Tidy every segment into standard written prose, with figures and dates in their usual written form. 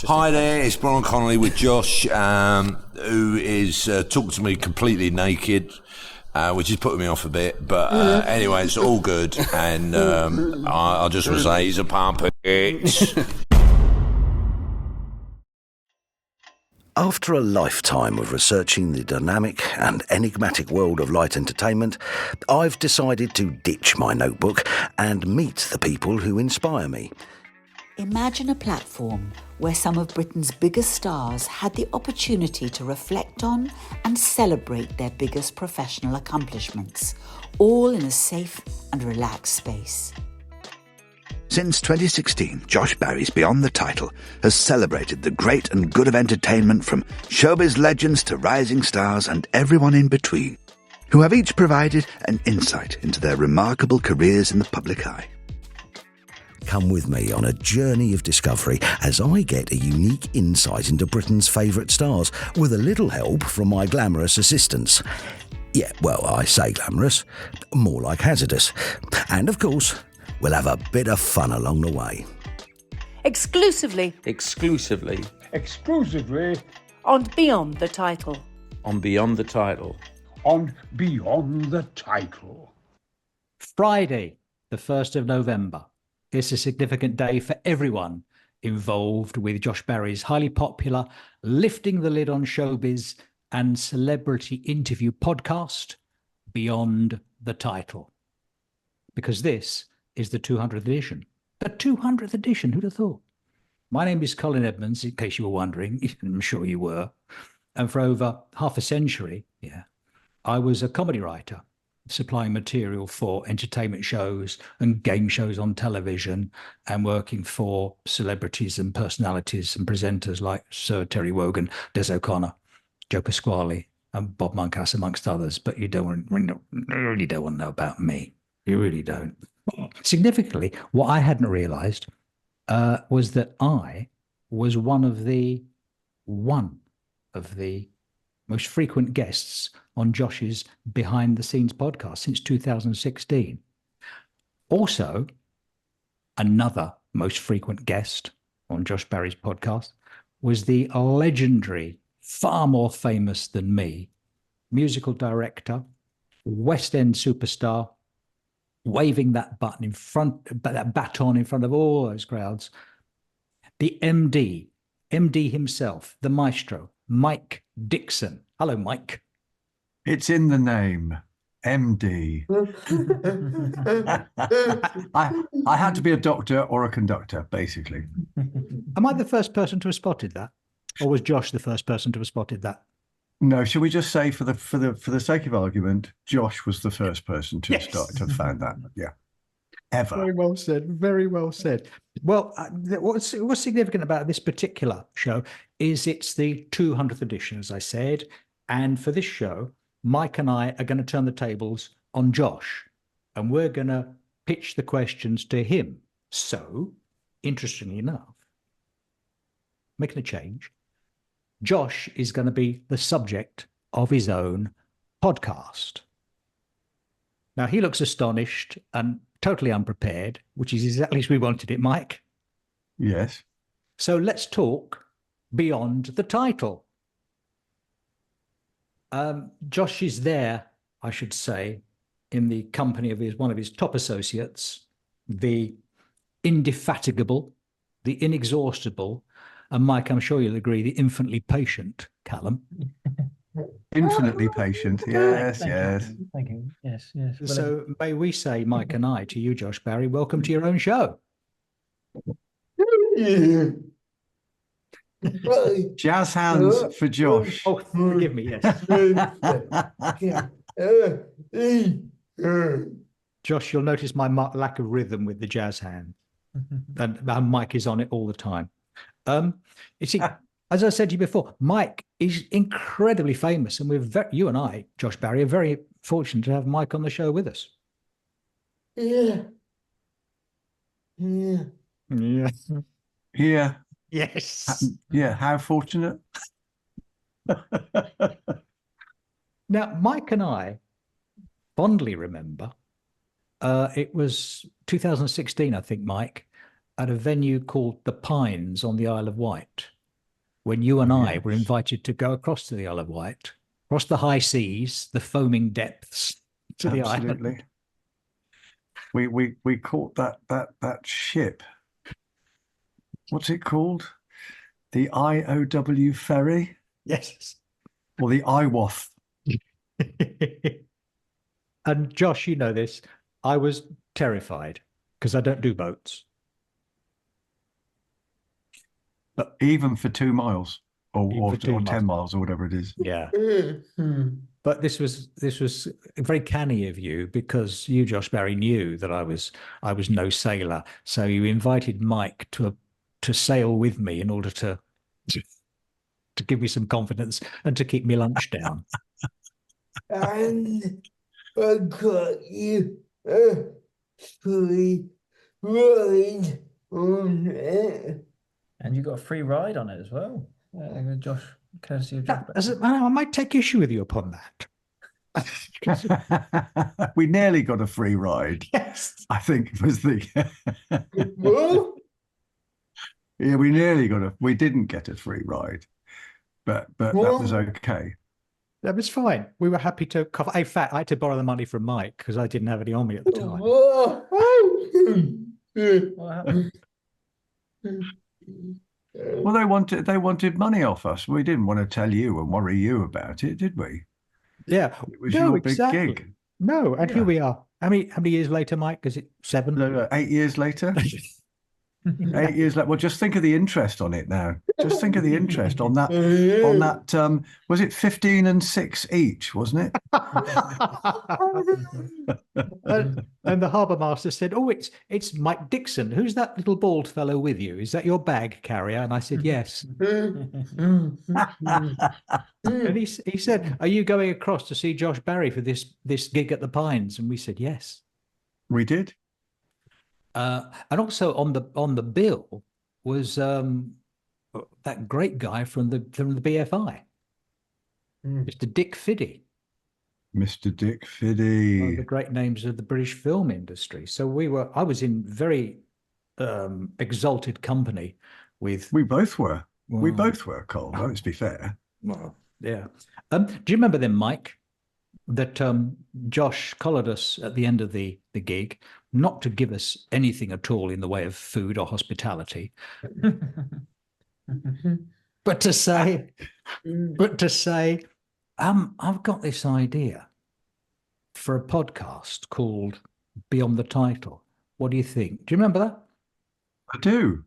Hi there, it's Brian Connolly with Josh, who is talking to me completely naked, which is putting me off a bit. But anyway, it's all good, and I just want to say he's a puppet. After a lifetime of researching the dynamic and enigmatic world of light entertainment, I've decided to ditch my notebook and meet the people who inspire me. Imagine a platform where some of Britain's biggest stars had the opportunity to reflect on and celebrate their biggest professional accomplishments, all in a safe and relaxed space. Since 2016, Josh Barry's Beyond the Title has celebrated the great and good of entertainment from showbiz legends to rising stars and everyone in between, who have each provided an insight into their remarkable careers in the public eye. Come with me on a journey of discovery as I get a unique insight into Britain's favourite stars, with a little help from my glamorous assistants. Yeah, well, I say glamorous, more like hazardous. And of course, we'll have a bit of fun along the way. Exclusively on Beyond the Title. On Beyond the Title. On Beyond the Title. Friday, the 1st of November. It's a significant day for everyone involved with Josh Barry's highly popular Lifting the Lid on Showbiz and Celebrity Interview podcast, Beyond the Title. Because this is the 200th edition. The 200th edition, who'd have thought? My name is Colin Edmonds, in case you were wondering. I'm sure you were. And for over half a century, I was a comedy writer, supplying material for entertainment shows and game shows on television, and working for celebrities and personalities and presenters like Sir Terry Wogan, Des O'Connor, Joe Pasquale, and Bob Moncas, amongst others. But you really don't want to know about me. You really don't. Significantly, what I hadn't realised was that I was one of the most frequent guests on Josh's Behind the Scenes podcast since 2016. Also, another most frequent guest on Josh Barry's podcast was the legendary, far more famous than me, musical director, West End superstar, waving that baton in front of all those crowds, the MD himself, the maestro, Mike Dixon. Hello, Mike. It's in the name, MD. I had to be a doctor or a conductor, basically. Am I the first person to have spotted that? Or was Josh the first person to have spotted that? No, shall we just say, for the sake of argument, Josh was the first person to have found that. Yeah, ever. Very well said. Very well said. Well, what's significant about this particular show is it's the 200th edition, as I said. And for this show, Mike and I are going to turn the tables on Josh, and we're going to pitch the questions to him. So, interestingly enough, making a change, Josh is going to be the subject of his own podcast. Now, he looks astonished and totally unprepared, which is exactly as we wanted it, Mike. Yes. So let's talk Beyond the Title. Josh is there, I should say, in the company of one of his top associates, the indefatigable, the inexhaustible, and Mike, I'm sure you'll agree, the infinitely patient Callum. Infinitely patient. Yes, yes. Thank you. Yes. So may we say, Mike and I, to you, Josh Barry, welcome to your own show. Jazz hands for Josh. Oh, forgive me, yes. Josh, you'll notice my lack of rhythm with the jazz hand. And Mike is on it all the time. You see, as I said to you before, Mike is incredibly famous, and you and I, Josh Barry, are very fortunate to have Mike on the show with us. Yeah. Yes. Yeah, how fortunate. Now, Mike and I fondly remember, it was 2016, I think, Mike, at a venue called the Pines on the Isle of Wight, when you and I were invited to go across to the Isle of Wight, across the high seas, the foaming depths to the island. Absolutely. We caught that ship. What's it called? The IOW ferry? Yes. Or the IWOF. And Josh, you know this, I was terrified because I don't do boats. But even for 2 miles or 10 miles. miles or whatever it is. Yeah. But this was very canny of you, because you, Josh Barry, knew that I was no sailor. So you invited Mike to sail with me in order to give me some confidence and to keep me lunch down. And I got you free ride on it. And you got a free ride on it as well. Josh, courtesy of Josh. I might take issue with you upon that. We nearly got a free ride. Yes. I think was the What? yeah, we didn't get a free ride. But that was okay. That was fine. We were happy to cover. In fact, I had to borrow the money from Mike because I didn't have any on me at the time. What happened? Well, they wanted money off us. We didn't want to tell you and worry you about it, did we? Yeah. It was your big gig. No, and here we are. How many years later, Mike? Is it 7? No, 8 years later. 8 years later. Well, just think of the interest on it now. Just think of the interest on that. Was it 15 and 6 each? Wasn't it? and the harbour master said, "Oh, it's Mike Dixon. Who's that little bald fellow with you? Is that your bag carrier?" And I said, "Yes." And he said, "Are you going across to see Josh Barry for this gig at the Pines?" And we said, "Yes." We did. And also on the bill was that great guy from the BFI, Mr. Dick Fiddy. Mr. Dick Fiddy. One of the great names of the British film industry. So I was in very exalted company with. We both were. Wow. We both were, Cole. Let's be fair. Well, yeah. Do you remember then, Mike, that Josh collared us at the end of the gig, not to give us anything at all in the way of food or hospitality, but to say, I've got this idea for a podcast called Beyond the Title. What do you think? Do you remember that? I do.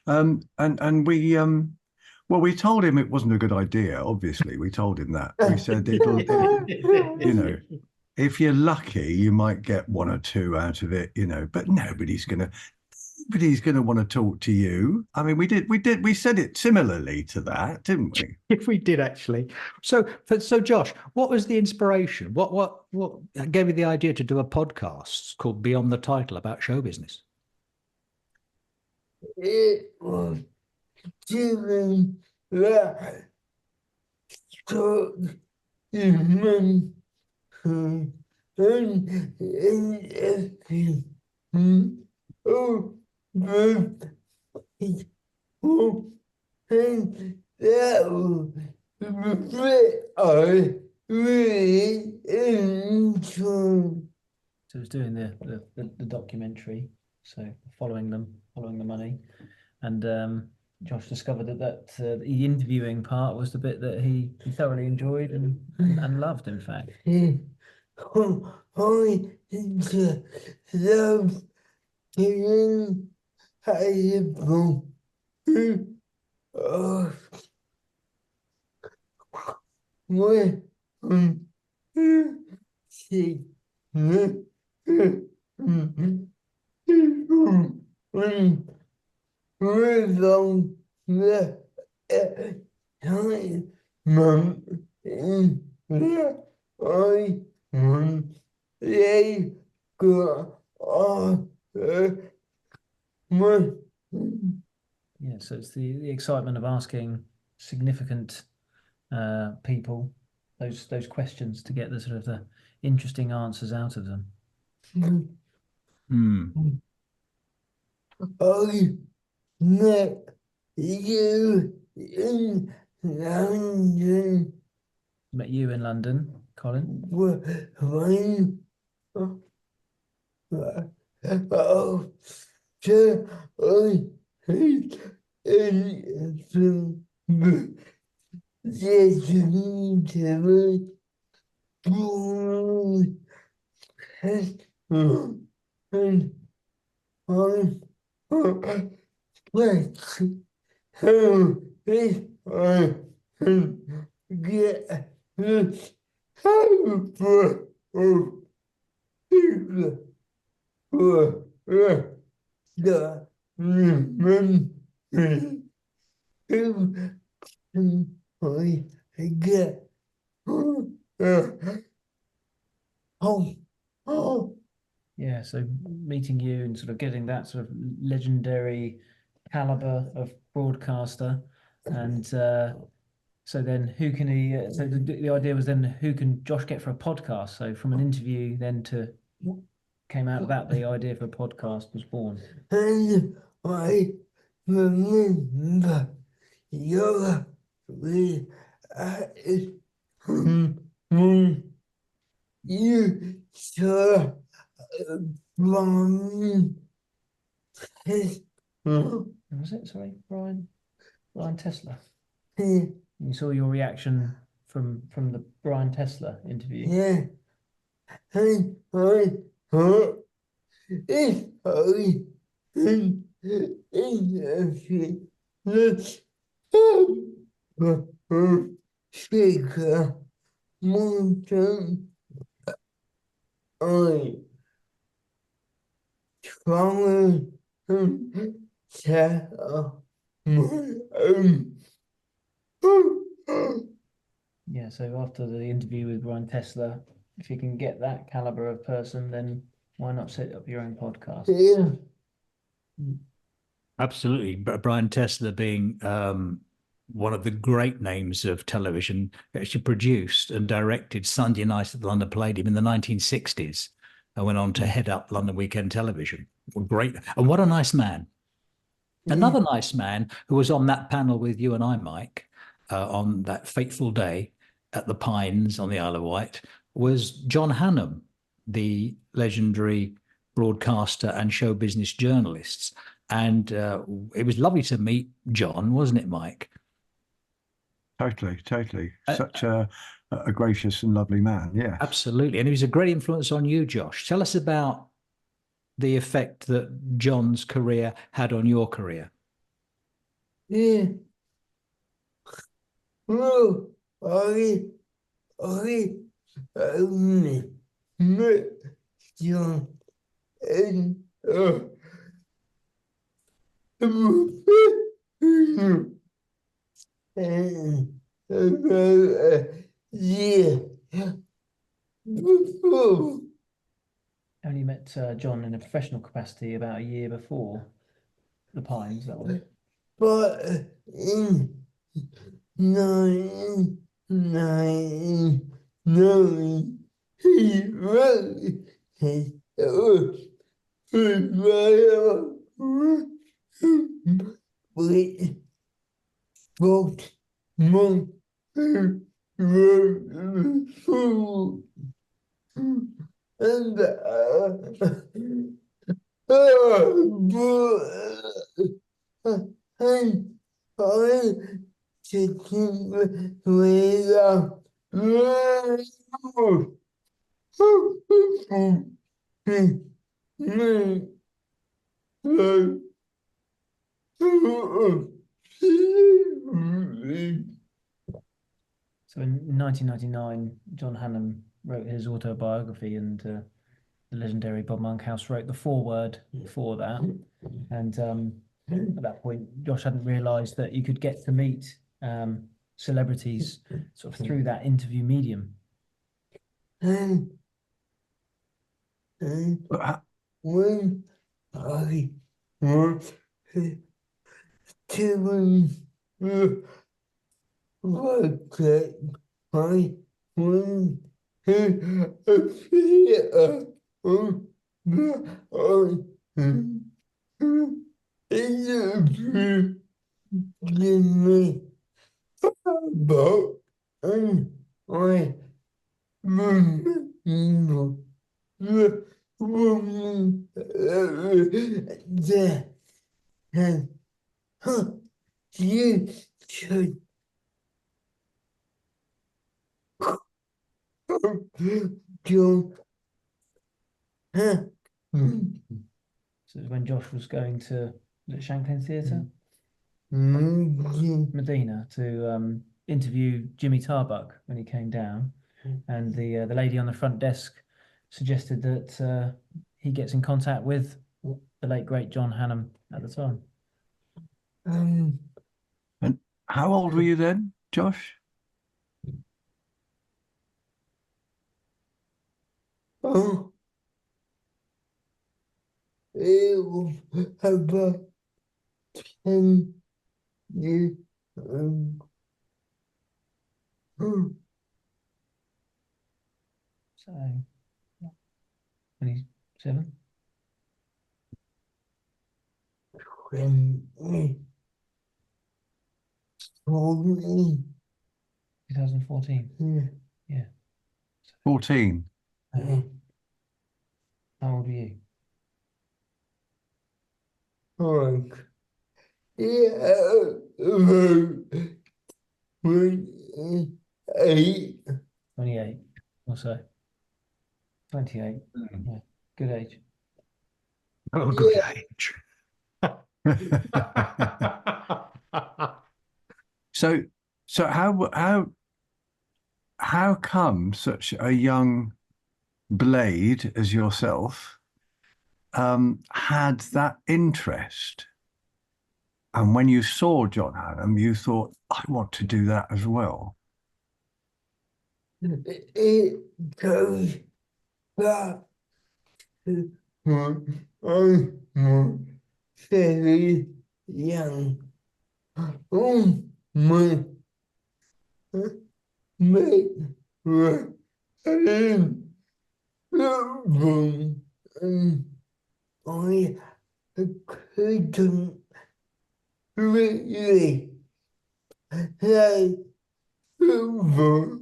And we well, we told him it wasn't a good idea. Obviously, we told him that. We said if you're lucky, you might get 1 or 2 out of it, but nobody's gonna want to talk to you. I mean, we said it similarly to that, didn't we? If we did, actually. So Josh, what was the inspiration? What gave you the idea to do a podcast called Beyond the Title about show business? It was given that struck in my industry. Oh, and that was I really enjoyed. So it's doing the documentary, so following the money, and Josh discovered that the interviewing part was the bit that he thoroughly enjoyed and loved, in fact. I love being able Rhythm the time in I they go on Yeah, so it's the excitement of asking significant people those questions to get the sort of the interesting answers out of them. I met you in London Met you in London, Colin. when oh, so I hate anything listening to it. And I'm like, how is I can get the help of people for the women who can I get oh, oh, Yeah, so meeting you and sort of getting that sort of legendary caliber of broadcaster, and so then who can he? So the idea was then who can Josh get for a podcast? So from an interview, then to came out of that the idea for a podcast was born. and I remember your when you saw Brian Was it? Sorry, Brian Tesla. Yeah. You saw your reaction from the Brian Tesla interview. Yeah. And I thought if I can interview the speaker more time, I try to set up my own. Yeah, so after the interview with Brian Tesla, if you can get that caliber of person, then why not set up your own podcast? Yeah. Absolutely. Brian Tesla being one of the great names of television, actually produced and directed Sunday Night at the London Palladium in the 1960s and went on to head up London Weekend Television. Great. And what a nice man. Another nice man who was on that panel with you and I, Mike, on that fateful day at the Pines on the Isle of Wight was John Hannam, the legendary broadcaster and show business journalist. And it was lovely to meet John, wasn't it, Mike? Totally. Such a gracious and lovely man. Yeah. Absolutely. And he was a great influence on you, Josh. Tell us about the effect that John's career had on your career. Yeah. Well, I met John and and about a year before. Only met John in a professional capacity about a year before the Pines, that was. But in 1999, he wrote his with both months and and I taking with So in 1999, John Hannam wrote his autobiography, and the legendary Bob Monkhouse wrote the foreword for that. And at that point, Josh hadn't realised that you could get to meet celebrities sort of through that interview medium. and when I was doing work at my when appear on the give me about and I remember the woman that had you should John. So it was when Josh was going to the Shanklin Theatre, Mm. Medina, to interview Jimmy Tarbuck when he came down, and the lady on the front desk suggested that he gets in contact with the late great John Hannam at the time. And how old were you then, Josh? Oh, it was about 10 years. So 27. When we told me, 2014. Yeah. 14. How old were you? like, about 28. 28 or so. 28. Yeah. Good age. Oh, good age. So how come such a young blade as yourself had that interest? And when you saw John Hannam, you thought, I want to do that as well. It goes back to when I was very young. Oh, my mate was in the room and I couldn't really say before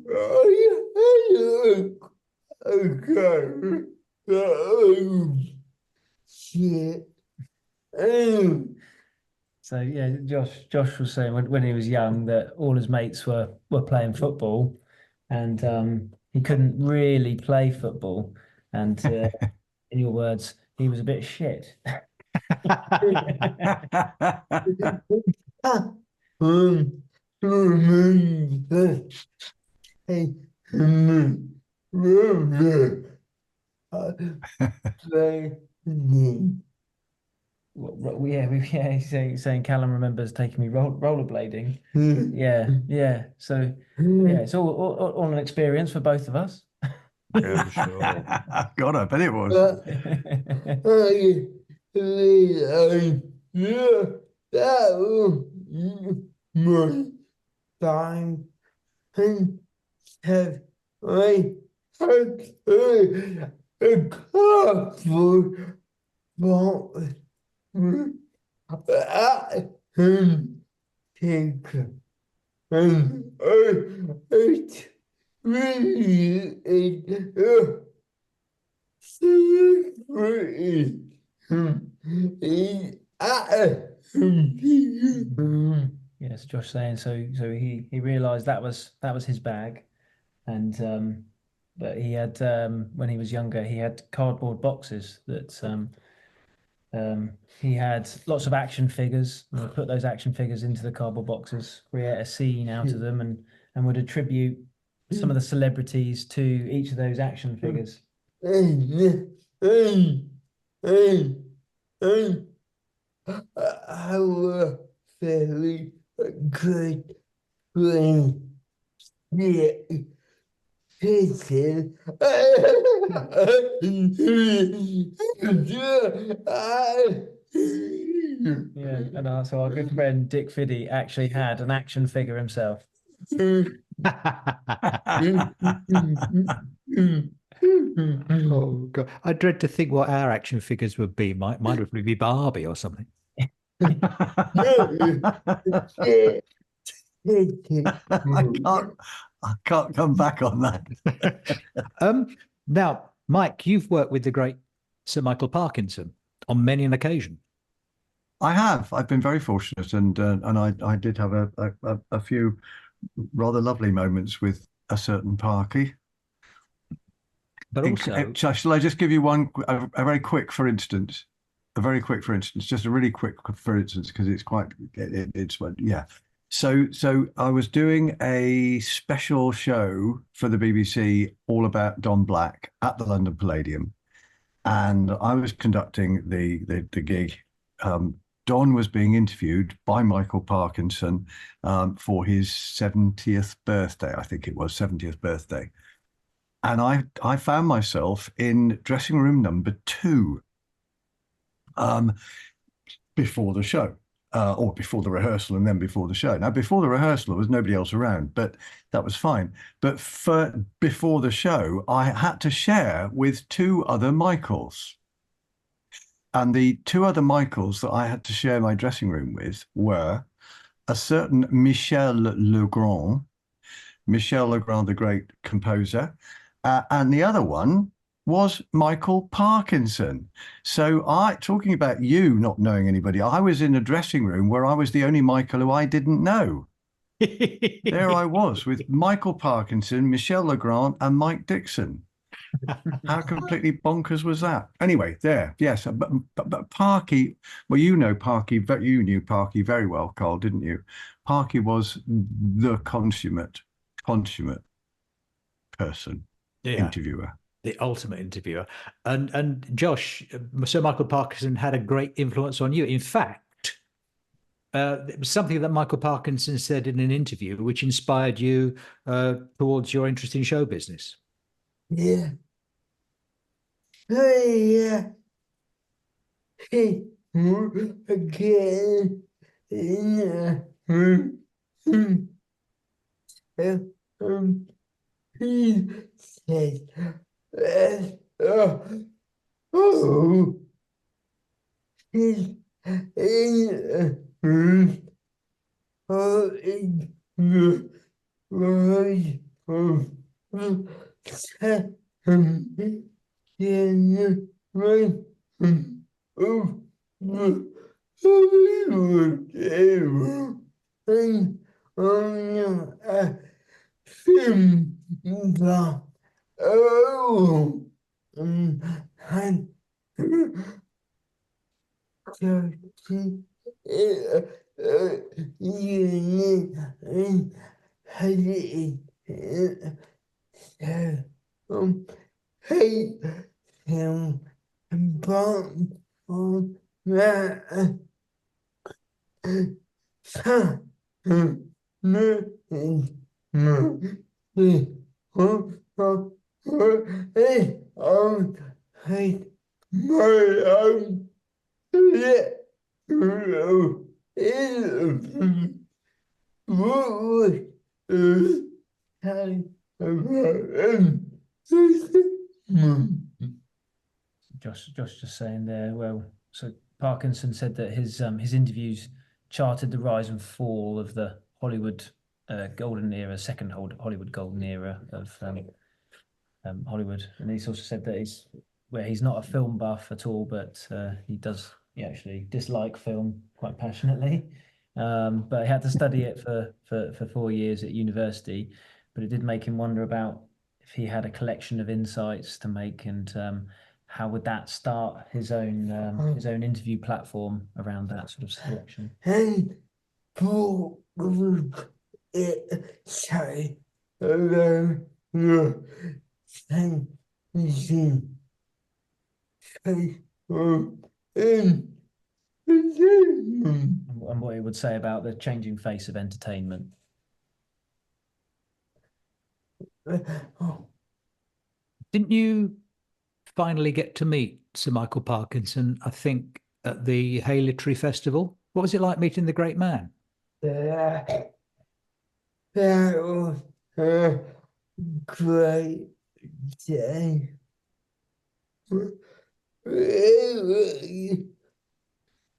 okay. Shit. So yeah, Josh was saying when he was young that all his mates were playing football, and he couldn't really play football. And in your words, he was a bit shit. Yeah, he's saying Callum remembers taking me rollerblading. Yeah. So yeah, it's all an experience for both of us. Yeah, sure. God, I bet it was. Yeah, that was my time. And have I had a couple boxes I can take and it's really secret. Yes, Josh saying so he realized that was his bag, and but he had when he was younger he had cardboard boxes that he had lots of action figures, and would put those action figures into the cardboard boxes, create a scene out of them, and would attribute some of the celebrities to each of those action figures. Our very good friend. Yeah. Picture. Yeah, and so our good friend Dick Fiddy actually had an action figure himself. Oh God, I dread to think what our action figures would be. Mine would probably be Barbie or something. I can't come back on that. Now, Mike, you've worked with the great Sir Michael Parkinson on many an occasion. I have. I've been very fortunate, and I did have a few rather lovely moments with a certain Parky. But also, shall I just give you a very quick, for instance, just a really quick, for instance, because it's quite, it's yeah. So I was doing a special show for the BBC all about Don Black at the London Palladium, and I was conducting the gig. Don was being interviewed by Michael Parkinson for his 70th birthday. I think it was 70th birthday. And I found myself in dressing room number 2 before the show, or before the rehearsal and then before the show. Now, before the rehearsal, there was nobody else around, but that was fine. But before the show, I had to share with 2 other Michaels. And the 2 other Michaels that I had to share my dressing room with were a certain Michel Legrand, the great composer, and the other one was Michael Parkinson. So talking about you not knowing anybody, I was in a dressing room where I was the only Michael who I didn't know. There I was with Michael Parkinson, Michel Legrand, and Mike Dixon. How completely bonkers was that? Anyway, there, yes. But Parky, well, you knew Parky very well, Carl, didn't you? Parky was the consummate person, interviewer. The ultimate interviewer. And Josh, Sir Michael Parkinson had a great influence on you. In fact, it was something that Michael Parkinson said in an interview which inspired you towards your interest in show business. Yeah. Yeah. Hey, again. He said, oh, he's in hey, him, but on that, Josh just saying there. Well, so Parkinson said that his interviews charted the rise and fall of the Hollywood golden era, second Hollywood golden era of Hollywood, and he's also said that he's not a film buff at all, but he actually dislike film quite passionately. But he had to study it for 4 years at university, but it did make him wonder about if he had a collection of insights to make, and how would that start his own interview platform around that sort of selection. And and what he would say about the changing face of entertainment. Didn't you finally get to meet Sir Michael Parkinson, I think, at the Hay Literary Festival? What was it like meeting the great man? That was a great day.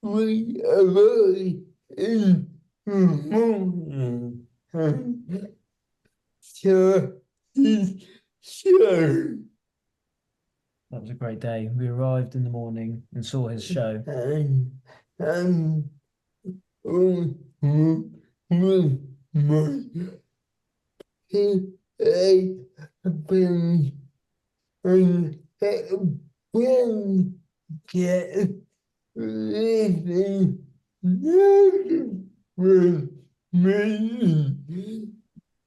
we arrived in the morning and saw his show. That was a great day. We arrived in the morning and saw his show. And oh, my, he been and when get living with me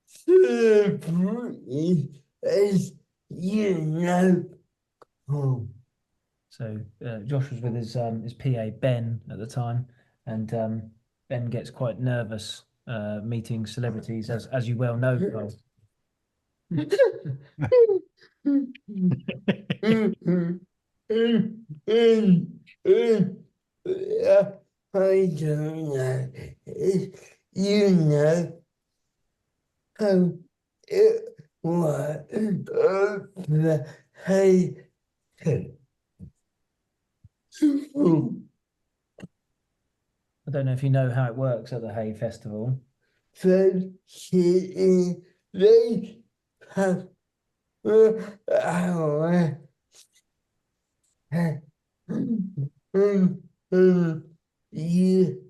celebrity as you know. Oh. So Josh was with his PA Ben at the time, and Ben gets quite nervous meeting celebrities, as you well know, Carl. I don't know. You know how it was. Hey. I don't know if you know how it works at the Hay Festival. So they have our you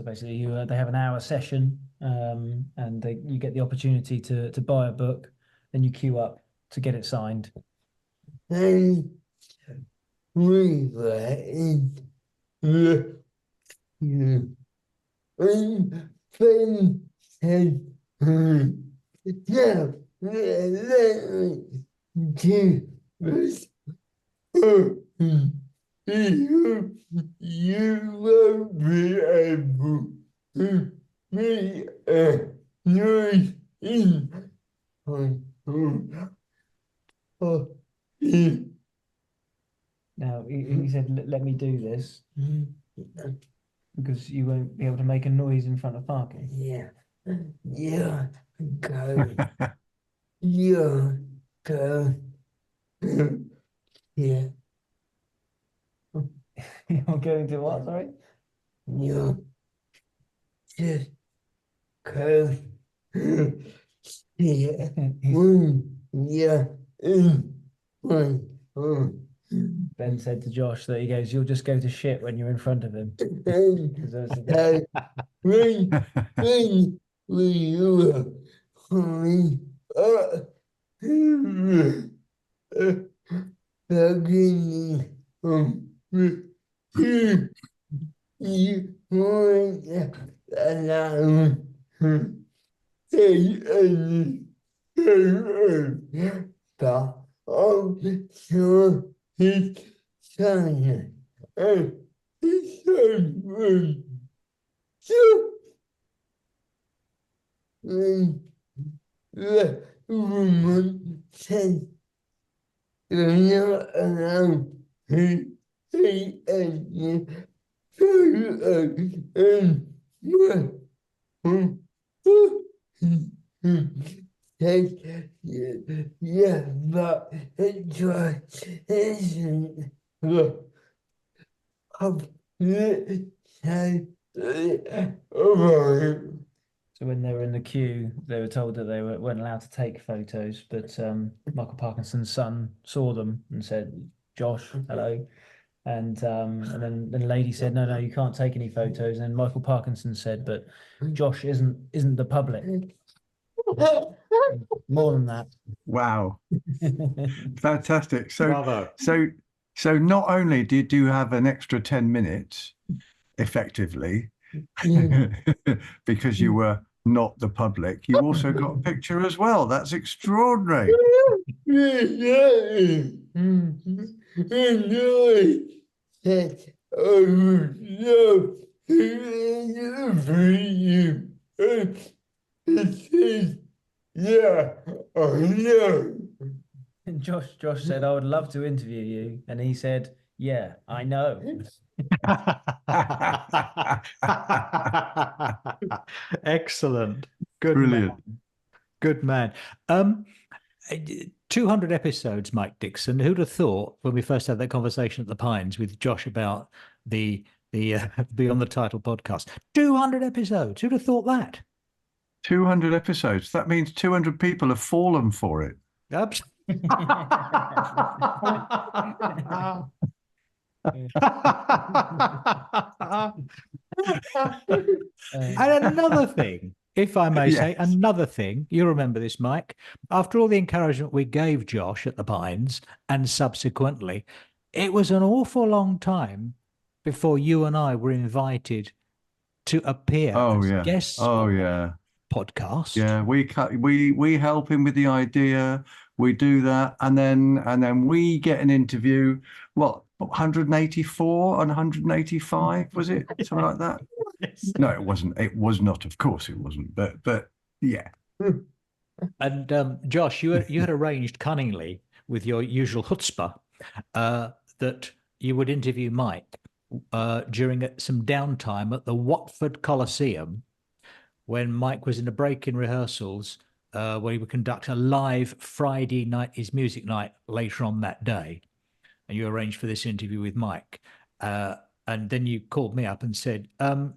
So basically, they have an hour session, and you get the opportunity to buy a book, then you queue up to get it signed. And we were in the and friend said, no, let me do this. You won't be able to make a noise in my home. Now, he said, let me do this because you won't be able to make a noise in front of parking. Yeah, go. Yeah, go. Yeah. You're going to what, sorry? Yeah. Just go. Yeah. Yeah. Ben said to Josh that he goes, you'll just go to shit when you're in front of him. When we were coming beginning you want alone but also his son and his son so when the woman said you're not alone he and yeah, but it just isn't So when they were in the queue, they were told that they weren't allowed to take photos, but Michael Parkinson's son saw them and said, Josh, hello. And then the lady said, no, you can't take any photos. And then Michael Parkinson said, but Josh isn't the public. More than that. Wow. Fantastic. So, Bravo. so not only did you have an extra 10 minutes, effectively, because you were not the public, you also got a picture as well. That's extraordinary. Yeah, I know. Josh said, "I would love to interview you," and he said, "Yeah, I know." Excellent. Good Brilliant. man. Good man. 200 episodes, Mike Dixon. Who'd have thought when we first had that conversation at the Pines with Josh about the Beyond the Title podcast? 200 episodes. Who'd have thought that? 200 episodes. That means 200 people have fallen for it. And another thing, if I may say, another thing, you remember this, Mike, after all the encouragement we gave Josh at the Pines and subsequently, it was an awful long time before you and I were invited to appear as guests on the podcast. Yeah, we help him with the idea. We do that, and then we get an interview. What, 184 and 185, was it? Something like that. No, it wasn't. It was not. Of course, it wasn't. But yeah. And Josh, you had arranged cunningly with your usual chutzpah that you would interview Mike during some downtime at the Watford Coliseum when Mike was in a break in rehearsals, where he would conduct a live Friday night, his music night later on that day. And you arranged for this interview with Mike. And then you called me up and said, do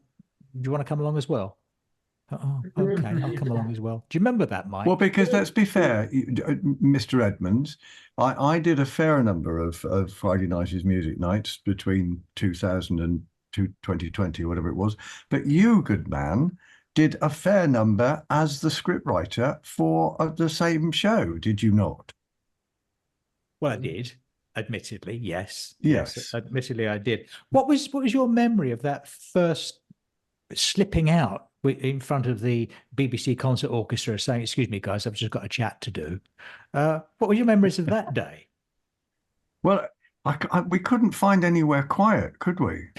you want to come along as well? Oh, okay, I'll come along as well. Do you remember that, Mike? Well, because let's be fair, Mr. Edmonds, I did a fair number of Friday Night's music nights between 2000 and 2020, whatever it was. But you, good man, did a fair number as the scriptwriter for the same show, did you not? Well, I did. Admittedly, yes. Yes. Admittedly, I did. What was your memory of that first slipping out in front of the BBC Concert Orchestra saying, "Excuse me, guys, I've just got a chat to do"? What were your memories of that day? Well, we couldn't find anywhere quiet, could we?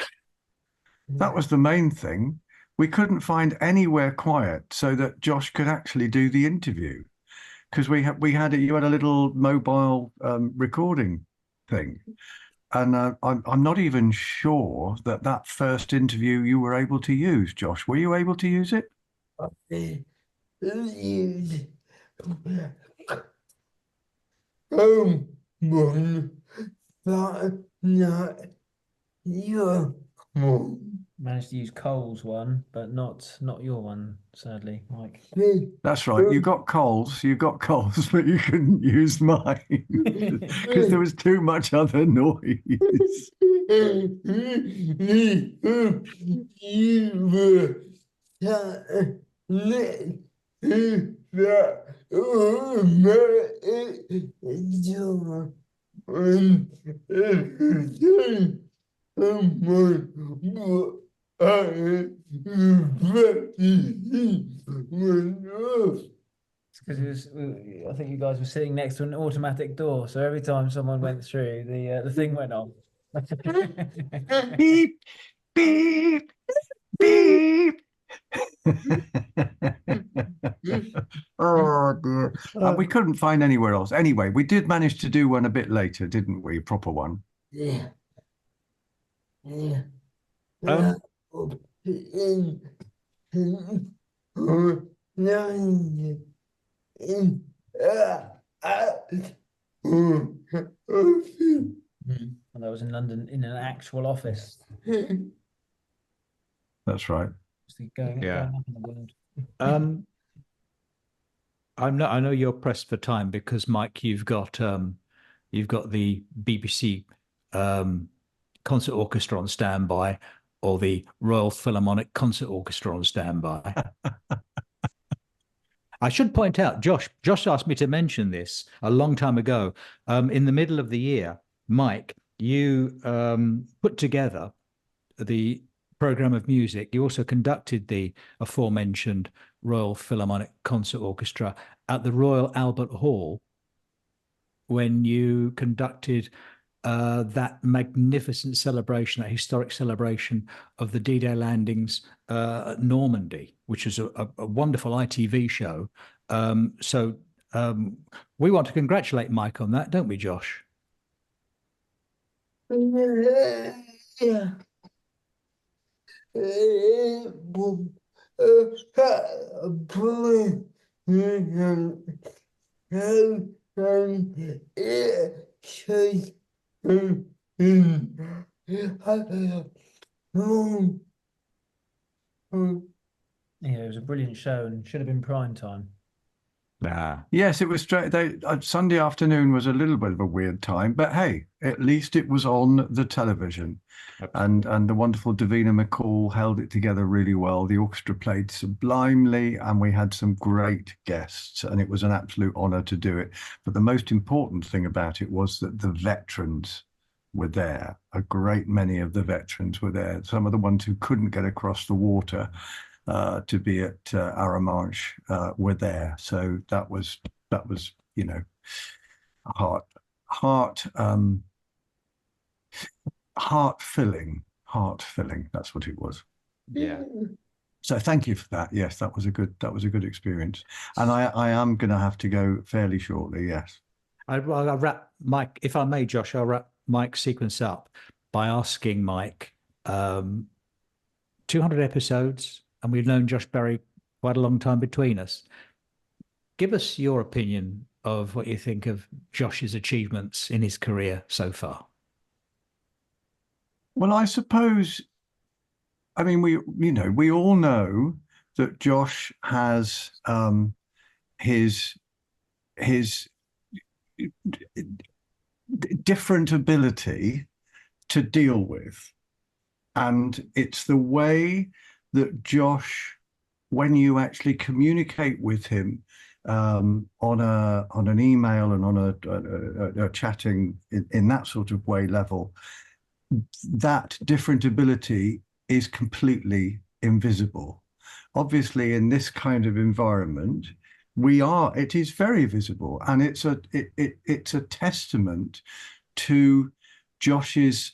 That was the main thing. We couldn't find anywhere quiet so that Josh could actually do the interview, because you had a little mobile recording thing, and I'm not even sure that first interview you were able to use. Josh, were you able to use it? Managed to use Cole's one, but not your one, sadly, Mike. That's right. You got Cole's, but you couldn't use mine because there was too much other noise. It's because I think you guys were sitting next to an automatic door, so every time someone went through, the thing went on. Beep, beep, beep. Oh dear. We couldn't find anywhere else. Anyway, we did manage to do one a bit later, didn't we? A proper one. Yeah. And that was in London in an actual office. That's right. Going up in the world. I know you're pressed for time because, Mike, you've got the BBC Concert Orchestra on standby, or the Royal Philharmonic Concert Orchestra on standby. I should point out, Josh asked me to mention this a long time ago. In the middle of the year, Mike, you put together the program of music. You also conducted the aforementioned Royal Philharmonic Concert Orchestra at the Royal Albert Hall when you conducted that magnificent celebration, that historic celebration of the D-Day landings at Normandy, which is a wonderful ITV show. So We want to congratulate Mike on that, don't we, Josh? Yeah. Yeah, it was a brilliant show and should have been prime time. Yes, it was straight. Sunday afternoon was a little bit of a weird time, but hey, at least it was on the television. And the wonderful Davina McCall held it together really well. The orchestra played sublimely, and we had some great guests, and it was an absolute honor to do it. But the most important thing about it was that the veterans were there. A great many of the veterans were there. Some of the ones who couldn't get across the water to be at Aramanche were there. So that was heart filling. That's what it was. Yeah. So thank you for that. Yes, that was a good experience. And I am going to have to go fairly shortly. Yes. I'll wrap Mike, if I may, Josh. I'll wrap Mike's sequence up by asking Mike, 200 episodes, and we've known Josh Berry quite a long time between us. Give us your opinion of what you think of Josh's achievements in his career so far. Well, I suppose, I mean, we all know that Josh has his different ability to deal with. And it's the way that Josh, when you actually communicate with him on an email and on a chatting in that sort of way level, that different ability is completely invisible. Obviously, in this kind of environment, it is very visible, and it's a testament to Josh's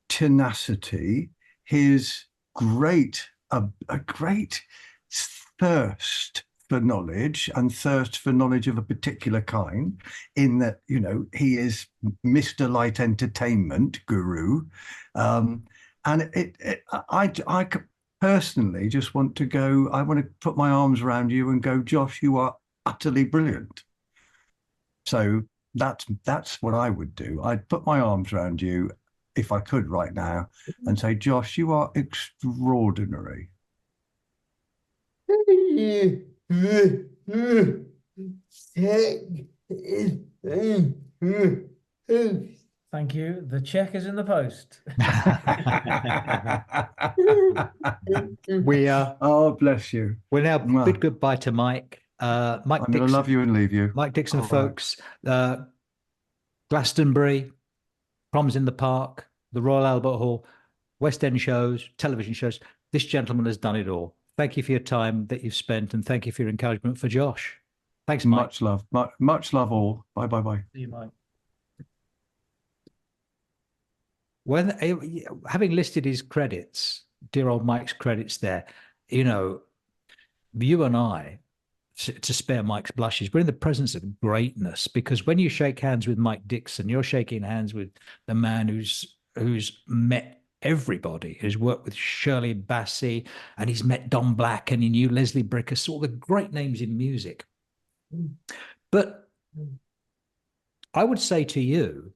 tenacity, his a great thirst for knowledge and thirst for knowledge of a particular kind, in that, he is Mr. Light Entertainment guru. And I personally just want to put my arms around you and go, Josh, you are utterly brilliant. So that's what I would do. I'd put my arms around you, if I could right now, and say, Josh, you are extraordinary. Thank you. The check is in the post. We are. Oh, bless you. We're now bid goodbye to Mike. Mike I'm going to love you and leave you. Mike Dixon, folks. Glastonbury, Proms in the Park, the Royal Albert Hall, West End shows, television shows. This gentleman has done it all. Thank you for your time that you've spent, and thank you for your encouragement for Josh. Thanks, Mike. Much love. Much love all. Bye, bye, bye. See you, Mike. When having listed his credits, dear old Mike's credits there, you and I, to spare Mike's blushes, we're in the presence of greatness, because when you shake hands with Mike Dixon, you're shaking hands with the man who's met everybody, who's worked with Shirley Bassey, and he's met Don Black, and he knew Leslie Bricusse, all the great names in music. But I would say to you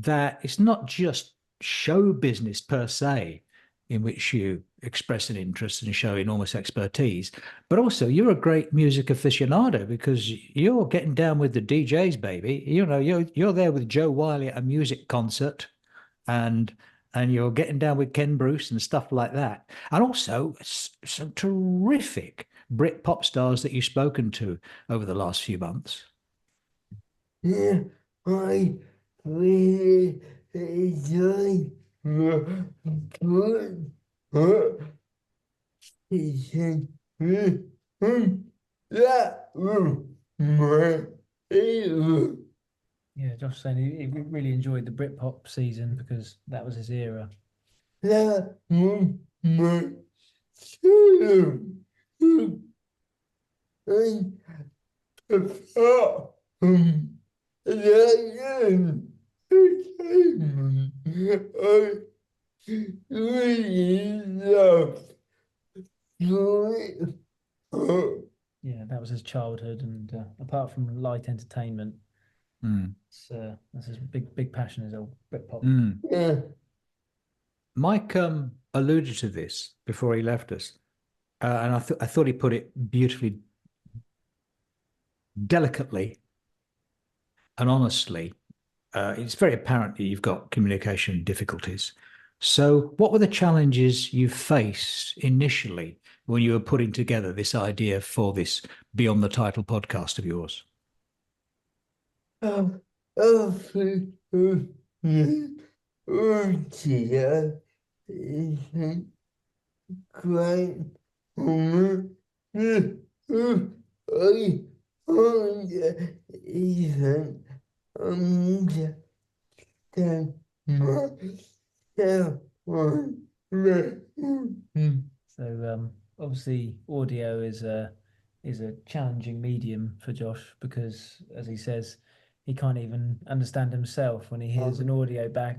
that it's not just show business per se in which you express an interest and show enormous expertise, but also you're a great music aficionado, because you're getting down with the DJs, baby. You're there with Joe Whiley at a music concert, and you're getting down with Ken Bruce and stuff like that. And also some terrific Brit pop stars that you've spoken to over the last few months. Yeah, I really enjoy Yeah, Josh saying he really enjoyed the Britpop season because that was his era. apart from that entertainment, I really love doing it. Yeah, that was his childhood, and apart from light entertainment, that's his big passion is old Britpop. Yeah. Mike alluded to this before he left us, and I thought he put it beautifully, delicately, and honestly. It's very apparent that you've got communication difficulties. So, what were the challenges you faced initially when you were putting together this idea for this Beyond the Title podcast of yours? Great moment. Even So obviously audio is a challenging medium for Josh because, as he says, he can't even understand himself when he hears an audio back.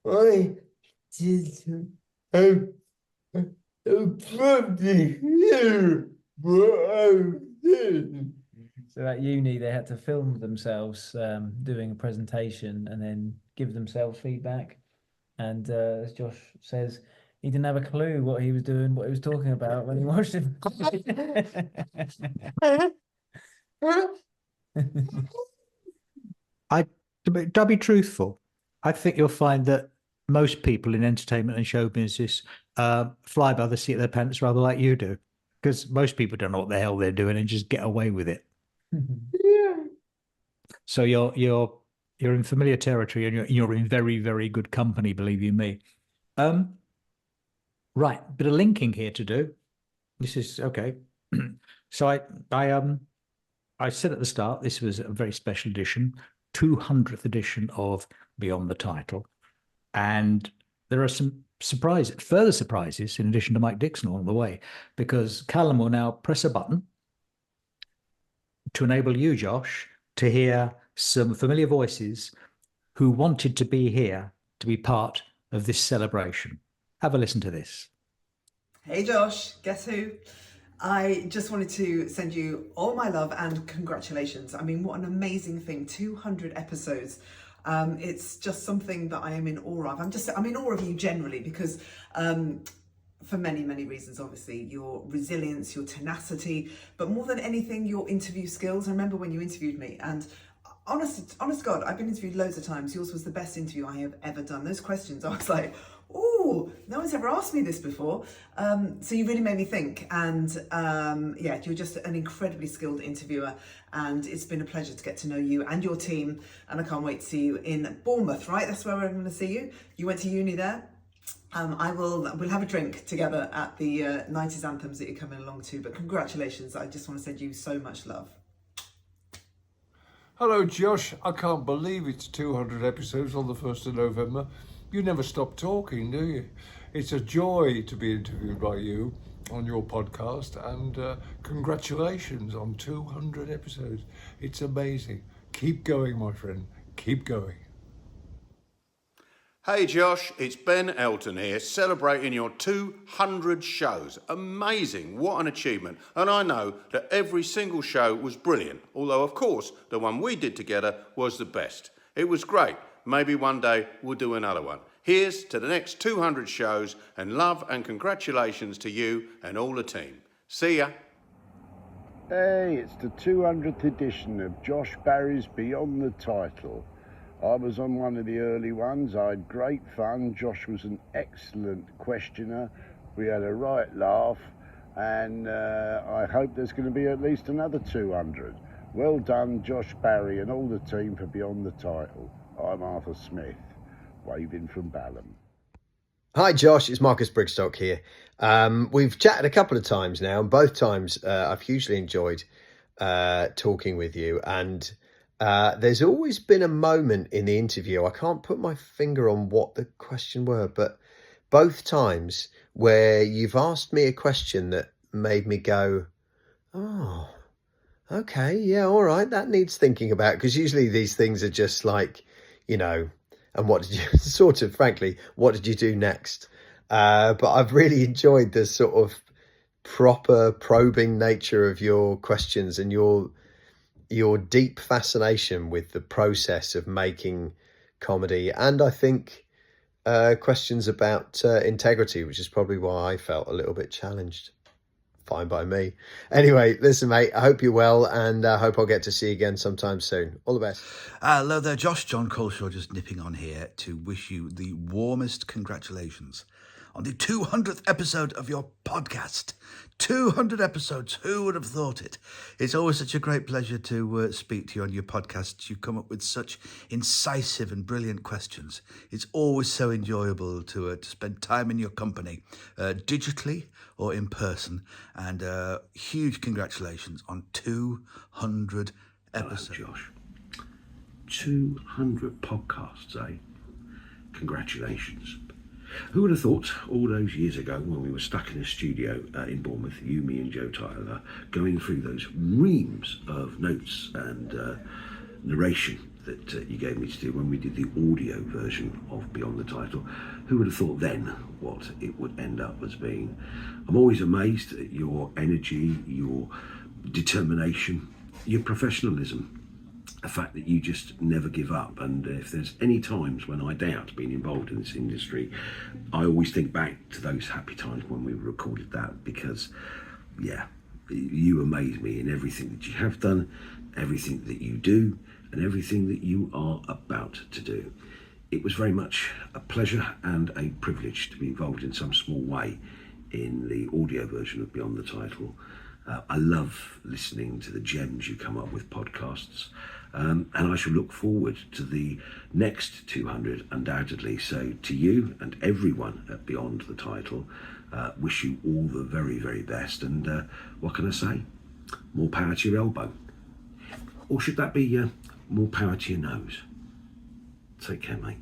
I just have probably hear what I'm saying. So at uni, they had to film themselves doing a presentation and then give themselves feedback. And as Josh says, he didn't have a clue what he was doing, what he was talking about when he watched it. To be truthful, I think you'll find that most people in entertainment and show business fly by the seat of their pants rather like you do, because most people don't know what the hell they're doing and just get away with it. Yeah. So you're in familiar territory, and you're in very, very good company, believe you me. Right, bit of linking here to do. This is okay. So I said at the start this was a very special edition, 200th edition of Beyond the Title, and there are some further surprises in addition to Mike Dixon along the way, because Callum will now press a button to enable you, Josh, to hear some familiar voices who wanted to be here to be part of this celebration. Have a listen to this. Hey Josh, guess who? I just wanted to send you all my love and congratulations. I mean, what an amazing thing, 200 episodes. It's just something that I am in awe of. I'm in awe of you generally because for many, many reasons, obviously, your resilience, your tenacity, but more than anything, your interview skills. I remember when you interviewed me, and honest God, I've been interviewed loads of times. Yours was the best interview I have ever done. Those questions, I was like, oh, no one's ever asked me this before. So you really made me think. And yeah, you're just an incredibly skilled interviewer. And it's been a pleasure to get to know you and your team. And I can't wait to see you in Bournemouth, right? That's where we're going to see you. You went to uni there. We'll have a drink together at the 90s anthems that you're coming along to. But congratulations. I just want to send you so much love. Hello, Josh. I can't believe it's 200 episodes on the 1st of November. You never stop talking, do you? It's a joy to be interviewed by you on your podcast, and congratulations on 200 episodes. It's amazing. Keep going, my friend. Keep going. Hey Josh, it's Ben Elton here, celebrating your 200 shows. Amazing, what an achievement. And I know that every single show was brilliant, although of course the one we did together was the best. It was great. Maybe one day we'll do another one. Here's to the next 200 shows, and love and congratulations to you and all the team. See ya. Hey, it's the 200th edition of Josh Barry's Beyond the Title. I was on one of the early ones. I had great fun. Josh was an excellent questioner. We had a right laugh, and I hope there's going to be at least another 200. Well done, Josh Barry and all the team for Beyond the Title. I'm Arthur Smith, waving from Balham. Hi Josh, it's Marcus Brigstock here. We've chatted a couple of times now, and both times I've hugely enjoyed talking with you. And there's always been a moment in the interview, I can't put my finger on what the question were, but both times where you've asked me a question that made me go, oh, okay, yeah, all right, that needs thinking about. Because usually these things are just like, you know, and what did you sort of, frankly, what did you do next? But I've really enjoyed the sort of proper probing nature of your questions and your deep fascination with the process of making comedy. And I think questions about integrity, which is probably why I felt a little bit challenged. Fine by me. Anyway, listen, mate, I hope you're well, and I hope I'll get to see you again sometime soon. All the best. Hello there, Josh. John Coleshaw just nipping on here to wish you the warmest congratulations on the 200th episode of your podcast. 200 episodes, who would have thought it? It's always such a great pleasure to speak to you on your podcast. You come up with such incisive and brilliant questions. It's always so enjoyable to spend time in your company, digitally or in person. And huge congratulations on 200 episodes. Hello, Josh. 200 podcasts, eh? Congratulations. Who would have thought all those years ago when we were stuck in a studio in Bournemouth, you, me and Joe Tyler, going through those reams of notes and narration that you gave me to do when we did the audio version of Beyond the Title, who would have thought then what it would end up as being? I'm always amazed at your energy, your determination, your professionalism. The fact that you just never give up. And if there's any times when I doubt being involved in this industry, I always think back to those happy times when we recorded that, because yeah, you amaze me in everything that you have done, everything that you do, and everything that you are about to do. It was very much a pleasure and a privilege to be involved in some small way in the audio version of Beyond the Title. I love listening to the gems you come up with podcasts, and I shall look forward to the next 200 undoubtedly. So to you and everyone at Beyond the Title, wish you all the very, very best. And what can I say? More power to your elbow. Or should that be more power to your nose? Take care, mate.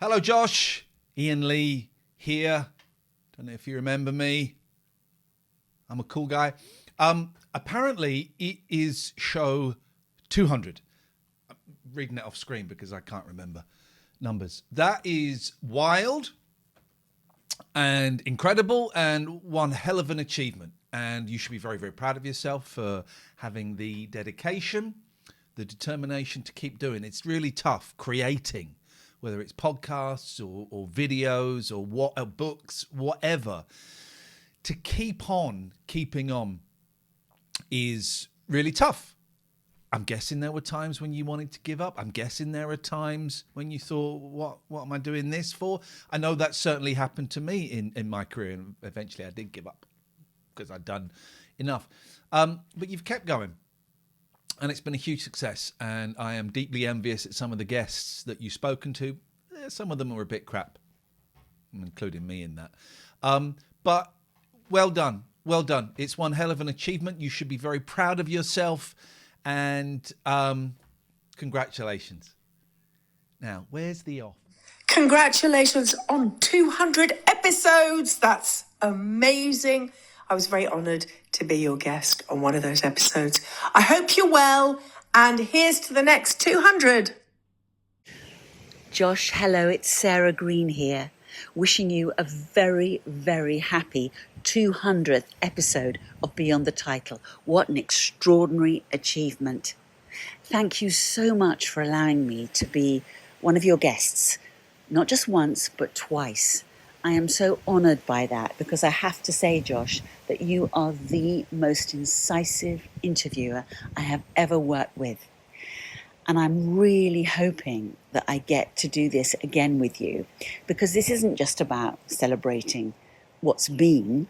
Hello, Josh. Ian Lee here. Don't know if you remember me. I'm a cool guy. Apparently, it is show 200. I'm reading it off screen because I can't remember numbers. That is wild and incredible and one hell of an achievement. And you should be very, very proud of yourself for having the dedication, the determination to keep doing. It's really tough creating, whether it's podcasts or videos or books, whatever. To keep on keeping on is really tough. I'm guessing there were times when you wanted to give up. I'm guessing there are times when you thought, what am I doing this for? I know that certainly happened to me in my career, and eventually I did give up because I'd done enough. But you've kept going, and it's been a huge success, and I am deeply envious at some of the guests that you've spoken to. Some of them were a bit crap, including me in that. But well done. Well done. It's one hell of an achievement. You should be very proud of yourself. And congratulations. Now, where's the off? Congratulations on 200 episodes. That's amazing. I was very honoured to be your guest on one of those episodes. I hope you're well. And here's to the next 200. Josh, hello, it's Sarah Green here, wishing you a very, very happy 200th episode of Beyond the Title. What an extraordinary achievement. Thank you so much for allowing me to be one of your guests, not just once, but twice. I am so honoured by that, because I have to say, Josh, that you are the most incisive interviewer I have ever worked with. And I'm really hoping that I get to do this again with you, because this isn't just about celebrating what's been,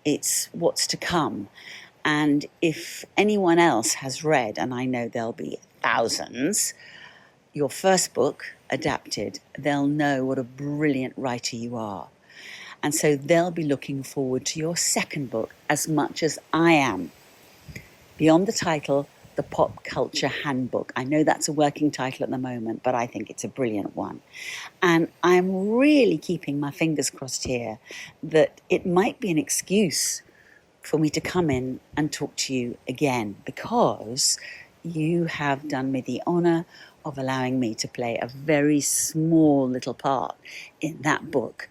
it's what's to come. And if anyone else has read, and I know there'll be thousands, your first book adapted, they'll know what a brilliant writer you are. And so they'll be looking forward to your second book as much as I am. Beyond the title, The Pop Culture Handbook. I know that's a working title at the moment, but I think it's a brilliant one. And I'm really keeping my fingers crossed here that it might be an excuse for me to come in and talk to you again, because you have done me the honour of allowing me to play a very small little part in that book.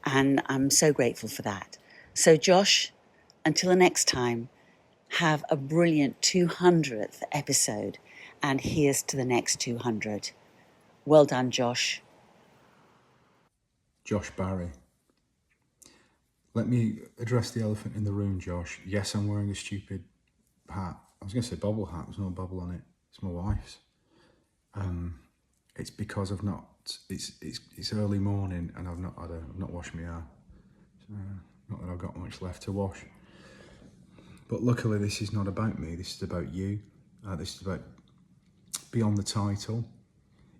And I'm so grateful for that. So Josh, until the next time, have a brilliant 200th episode, and here's to the next 200. Well done, Josh. Josh Barry. Let me address the elephant in the room, Josh. Yes, I'm wearing a stupid hat. I was going to say bobble hat. There's no bubble on it. It's my wife's. It's because I've not. It's early morning and I've not washed my hair. So, not that I've got much left to wash. But luckily, this is not about me. This is about you. This is about Beyond the Title.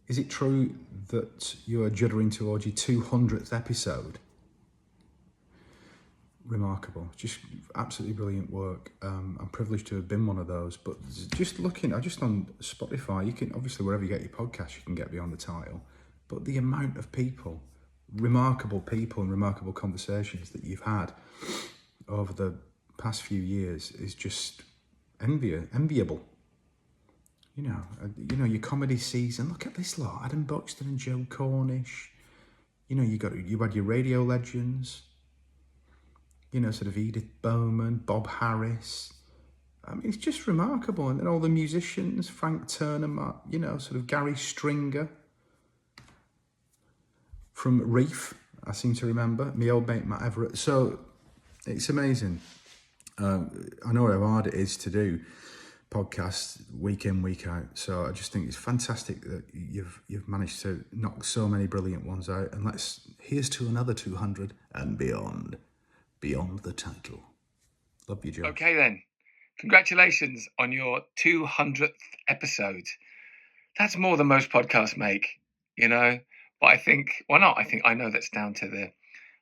Is it true that you are juddering towards your 200th episode? Remarkable. Just absolutely brilliant work. I'm privileged to have been one of those. But just looking, just on Spotify, you can, obviously wherever you get your podcast, you can get Beyond the Title. But the amount of people, remarkable people and remarkable conversations that you've had over the past few years is just enviable. You know, your comedy season. Look at this lot: Adam Buxton and Joe Cornish. You know, you had your radio legends. You know, sort of Edith Bowman, Bob Harris. I mean, it's just remarkable. And then all the musicians, Frank Turner, you know, sort of Gary Stringer from Reef, I seem to remember, my old mate Matt Everett. So it's amazing. I know how hard it is to do podcasts week in, week out. So I just think it's fantastic that you've managed to knock so many brilliant ones out. And here's to another 200 and beyond. Beyond the Title. Love you, Joe. Okay then. Congratulations on your 200th episode. That's more than most podcasts make, you know. But I know that's down to the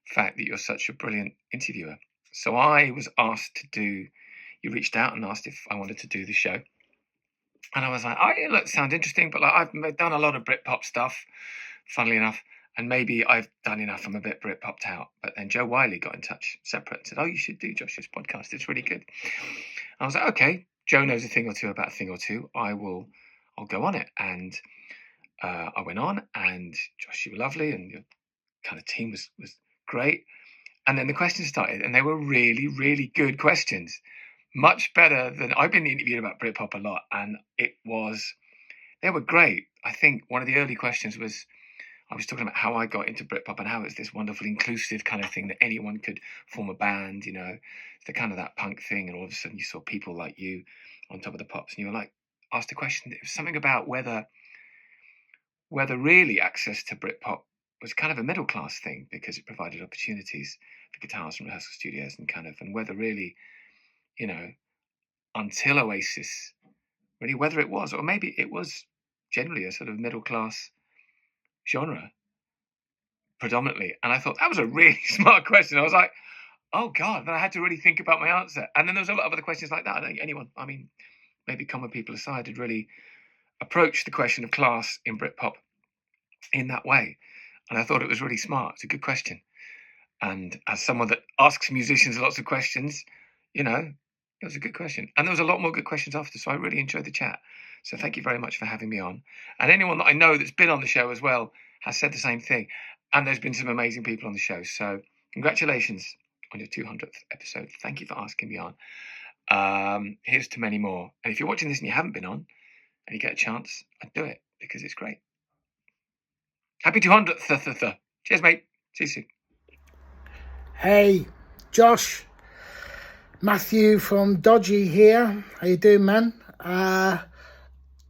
fact that you're such a brilliant interviewer. So I was asked you reached out and asked if I wanted to do the show. And I was like, oh, yeah, look, sounds interesting, but I've done a lot of Britpop stuff, funnily enough, and maybe I've done enough. I'm a bit Britpopped out. But then Joe Whiley got in touch separate and said, oh, you should do Josh's podcast. It's really good. I was like, okay, Joe knows a thing or two about a thing or two. I'll go on it. And I went on, and Josh, you were lovely, and your kind of team was great. And then the questions started, and they were really, really good questions. Much better than I've been interviewed about Britpop a lot, and they were great. I think one of the early questions was, I was talking about how I got into Britpop and how it's this wonderful inclusive kind of thing that anyone could form a band, you know, the kind of that punk thing. And all of a sudden you saw people like you on Top of the Pops, and you were like, asked a question. It was something about whether really access to Britpop was kind of a middle class thing because it provided opportunities for guitars and rehearsal studios and whether really, you know, until Oasis, really whether it was, or maybe it was generally a sort of middle class genre predominantly. And I thought that was a really smart question. I was like, oh God, then I had to really think about my answer. And then there was a lot of other questions like that. I don't think anyone, I mean, maybe common people aside, had really approached the question of class in Britpop in that way. And I thought it was really smart. It's a good question. And as someone that asks musicians lots of questions, you know, it was a good question. And there was a lot more good questions after, so I really enjoyed the chat. So thank you very much for having me on. And anyone that I know that's been on the show as well has said the same thing. And there's been some amazing people on the show. So congratulations on your 200th episode. Thank you for asking me on. Here's to many more. And if you're watching this and you haven't been on and you get a chance, I'd do it because it's great. Happy 200th. Cheers, mate. See you soon. Hey, Josh. Matthew from Dodgy here. How you doing, man?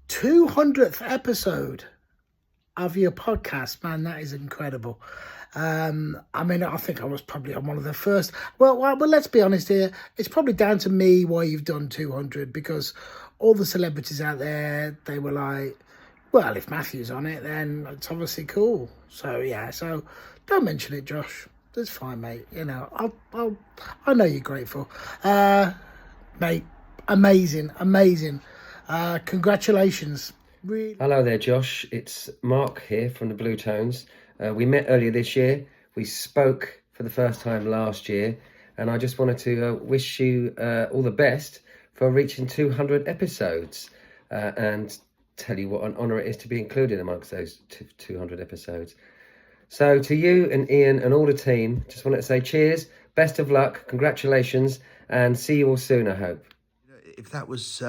200th episode of your podcast, man. That is incredible. I mean, I think I was probably on one of the first. Well, let's be honest here. It's probably down to me why you've done 200, because all the celebrities out there, they were like, Well, if Matthew's on it, then it's obviously cool. So yeah, so don't mention it, Josh. That's fine, mate. You know, I know you're grateful. Mate, amazing. Congratulations. Really. Hello there, Josh. It's Mark here from the Blue Tones. We met earlier this year. We spoke for the first time last year, and I just wanted to wish you all the best for reaching 200 episodes and tell you what an honour it is to be included amongst those 200 episodes. So to you and Ian and all the team, just wanted to say cheers, best of luck, congratulations, and see you all soon, I hope. If that was,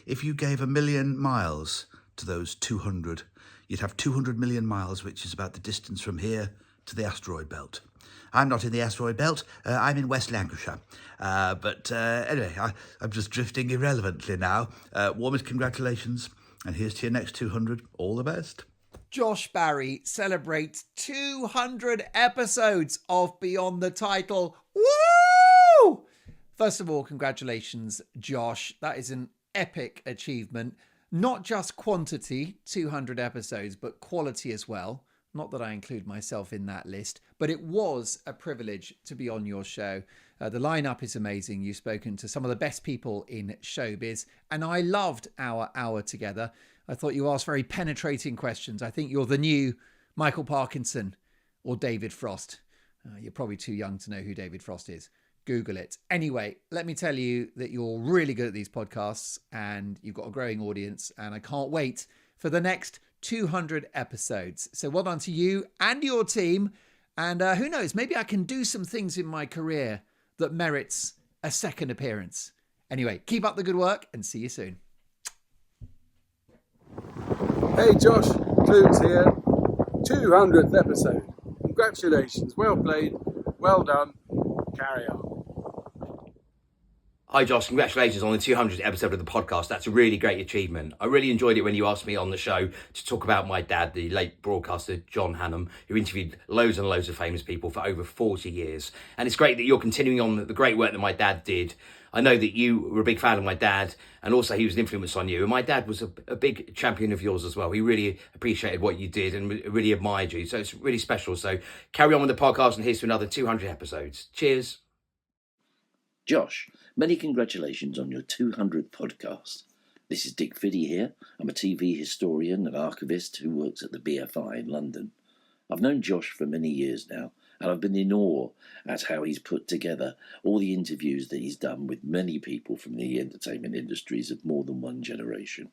if you gave 1 million miles to those 200, you'd have 200 million miles, which is about the distance from here to the asteroid belt. I'm not in the asteroid belt, I'm in West Lancashire. But anyway, I'm just drifting irrelevantly now. Warmest congratulations, and here's to your next 200. All the best. Josh Barry celebrates 200 episodes of Beyond the Title. Woo! First of all, congratulations, Josh. That is an epic achievement. Not just quantity, 200 episodes, but quality as well. Not that I include myself in that list, but it was a privilege to be on your show. The lineup is amazing. You've spoken to some of the best people in showbiz, and I loved our hour together. I thought you asked very penetrating questions. I think you're the new Michael Parkinson or David Frost. You're probably too young to know who David Frost is. Google it. Anyway, let me tell you that you're really good at these podcasts and you've got a growing audience, and I can't wait for the next 200 episodes. So well done to you and your team. And who knows, maybe I can do some things in my career that merits a second appearance. Anyway, keep up the good work and see you soon. Hey Josh, Clunes here. 200th episode. Congratulations, well played, well done, carry on. Hi Josh, congratulations on the 200th episode of the podcast. That's a really great achievement. I really enjoyed it when you asked me on the show to talk about my dad, the late broadcaster John Hannam, who interviewed loads and loads of famous people for over 40 years. And it's great that you're continuing on the great work that my dad did. I know that you were a big fan of my dad, and also he was an influence on you. And my dad was a big champion of yours as well. He really appreciated what you did and really admired you. So it's really special. So carry on with the podcast, and here's to another 200 episodes. Cheers. Josh, many congratulations on your 200th podcast. This is Dick Fiddy here. I'm a TV historian and archivist who works at the BFI in London. I've known Josh for many years now, and I've been in awe at how he's put together all the interviews that he's done with many people from the entertainment industries of more than one generation.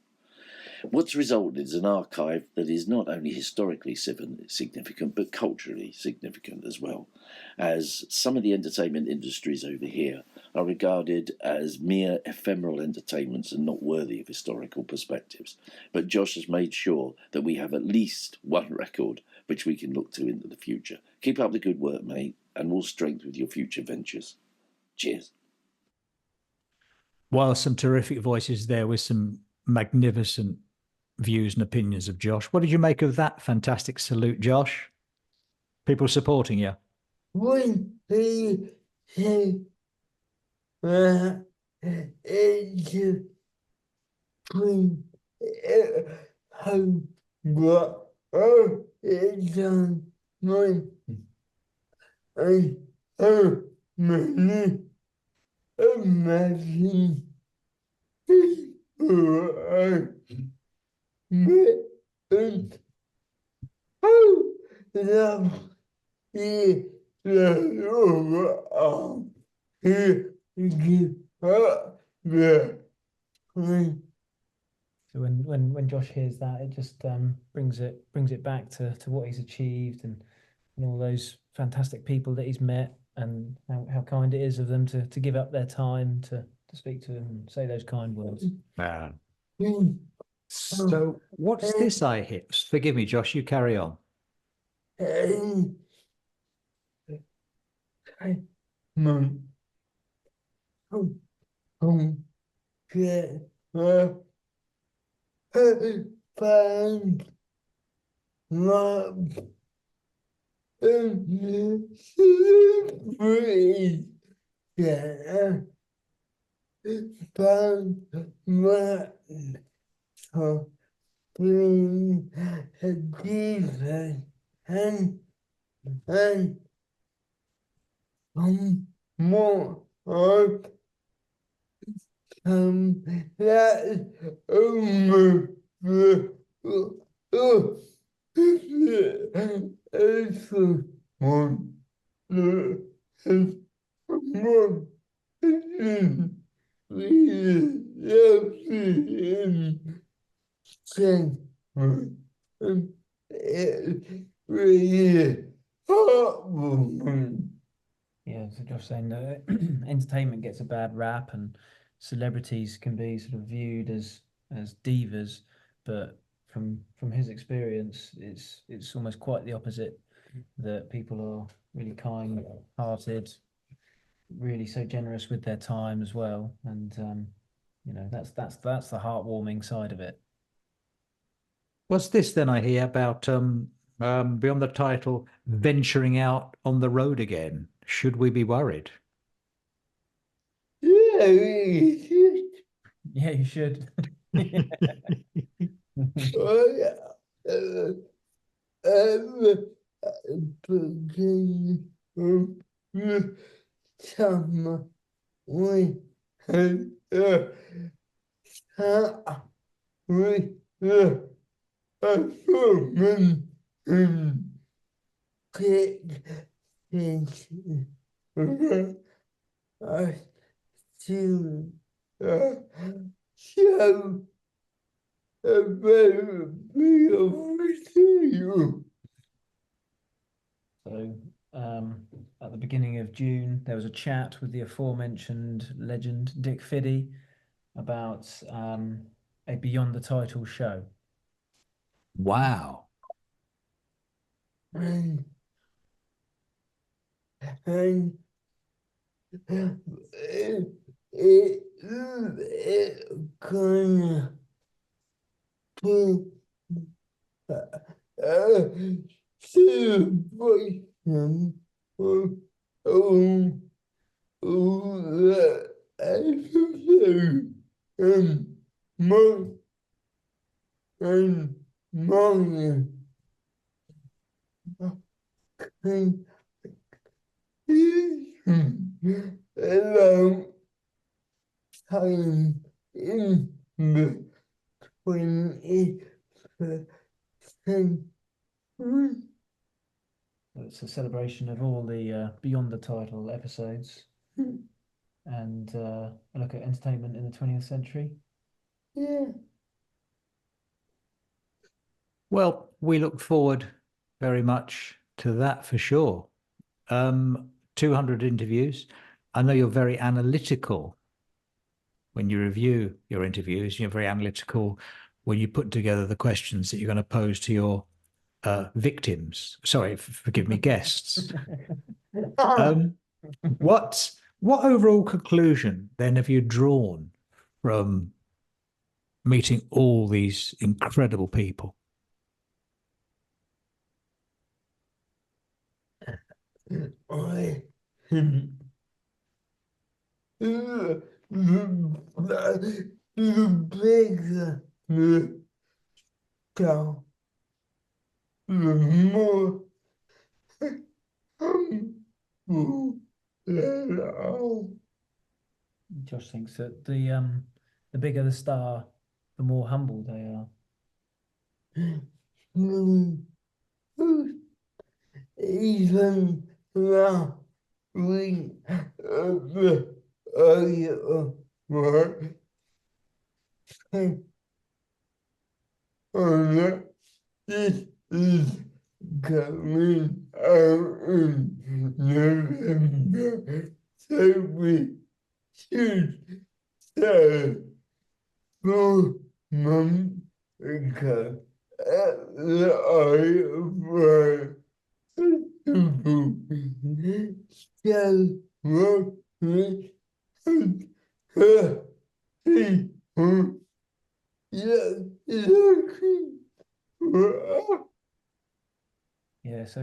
What's resulted is an archive that is not only historically significant, but culturally significant as well, as some of the entertainment industries over here are regarded as mere ephemeral entertainments and not worthy of historical perspectives. But Josh has made sure that we have at least one record which we can look to into the future. Keep up the good work, mate, and more strength with your future ventures. Cheers. Well, some terrific voices there with some magnificent views and opinions of Josh. What did you make of that fantastic salute, Josh? People supporting you. When he said, it's between how what it's on my I many imagine people are and how love is the overall here give up the So when Josh hears that, it just brings it back to what he's achieved and all those fantastic people that he's met, and how kind it is of them to give up their time to speak to him and say those kind words. Man. So what's this I hear? Forgive me, Josh, you carry on. Find love and free. Yeah. Find what playing a defense and more of that over the extra one the more Yeah, so Josh saying that entertainment gets a bad rap and celebrities can be sort of viewed as divas, but from his experience, it's almost quite the opposite. That people are really kind-hearted, really so generous with their time as well, and that's the heartwarming side of it. What's this then I hear about beyond the title, venturing out on the road again? Should we be worried? Yeah, Yeah, you should. Some we we woman get into us to show a very beautiful. So, at the beginning of June, there was a chat with the aforementioned legend Dick Fiddy about a Beyond the Title show. Wow. And it gonna be celebration of the episode month and morning. Hello, time in between It's a celebration of all the Beyond the Title episodes and a look at entertainment in the 20th century. Yeah. Well, we look forward very much to that for sure. 200 interviews. I know you're very analytical when you review your interviews. You're very analytical when you put together the questions that you're going to pose to your victims. Sorry, forgive me, guests. What overall conclusion then have you drawn from meeting all these incredible people? I the bigger the cow, the more Josh thinks that the bigger the star, the more humble they are. Even now we the work this is coming out in November, so we should start 4 months ago at the Eye Festival. So what we people Yeah, so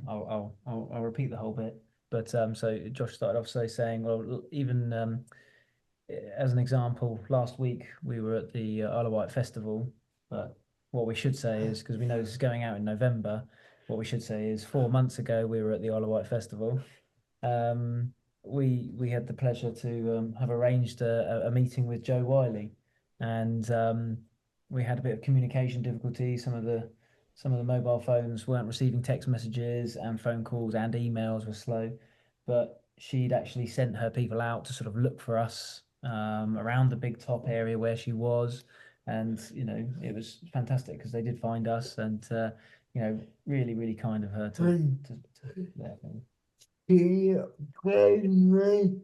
I'll repeat the whole bit. But so Josh started off saying, well, even as an example, last week we were at the Isle of Wight Festival But what we should say is, because we know this is going out in November, what we should say is 4 months ago we were at the Isle of Wight Festival. We had the pleasure to have arranged a meeting with Joe Whiley, and we had a bit of communication difficulty. Some of the mobile phones weren't receiving text messages, and phone calls and emails were slow. But she'd actually sent her people out to sort of look for us around the Big Top area where she was, and it was fantastic because they did find us, and really, really kind of her to let them. He played me.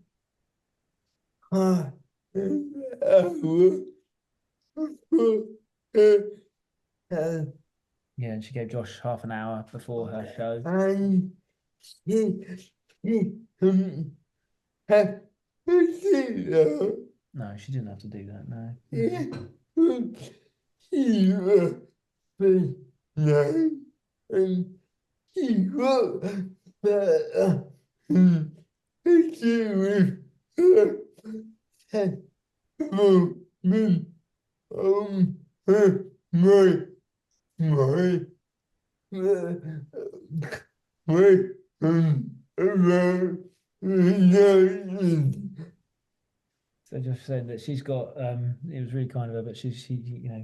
Yeah, and she gave Josh half an hour before her show. And he had No, she didn't have to do that, no. he was nice and he got better. She was So just saying that she's got it was really kind of her, but she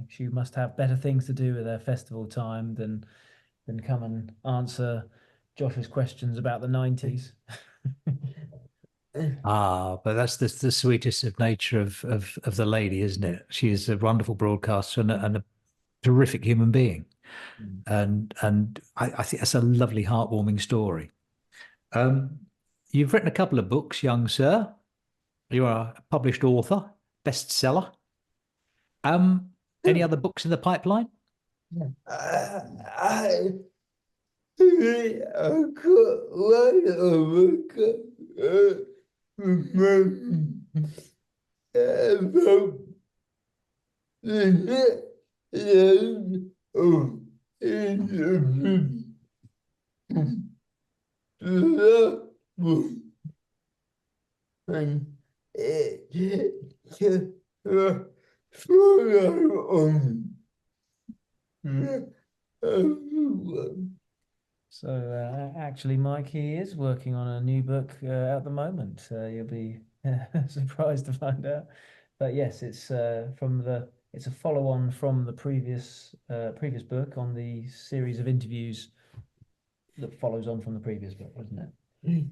she must have better things to do with her festival time than come and answer Josh's questions about the 90s. But that's the sweetest of nature of the lady, isn't it? She is a wonderful broadcaster and a terrific human being. And I think that's a lovely, heartwarming story. You've written a couple of books, young sir. You are a published author, bestseller. Any other books in the pipeline? I got one of and So actually, Mike, he is working on a new book at the moment. You'll be surprised to find out. But yes, it's it's a follow-on from the previous book on the series of interviews that follows on from the previous book, wasn't it?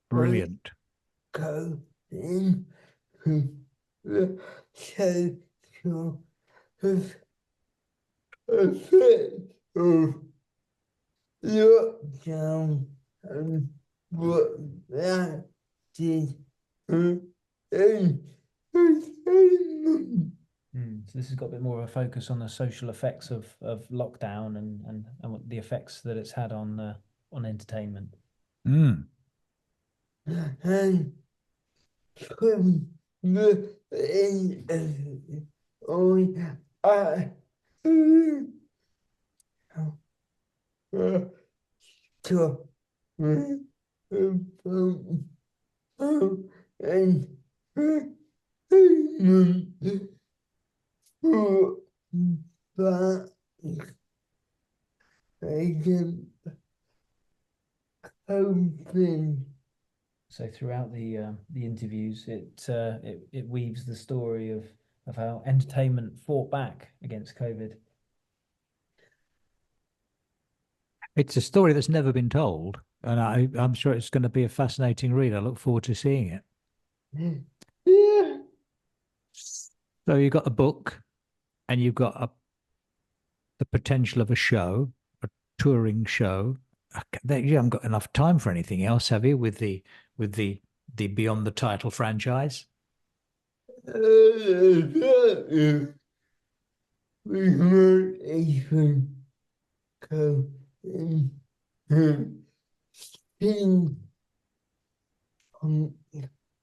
Brilliant. Go in the central effect of lockdown and what that did So this has got a bit more of a focus on the social effects of lockdown and what the effects that it's had on entertainment. Mm. And from the on I to and but I can open. So throughout the interviews, it weaves the story of how entertainment fought back against COVID. It's a story that's never been told, and I'm sure it's going to be a fascinating read. I look forward to seeing it. Yeah. So you've got a book, and you've got the potential of a show, a touring show. You haven't got enough time for anything else, have you? With the Beyond the Title franchise. We might even go in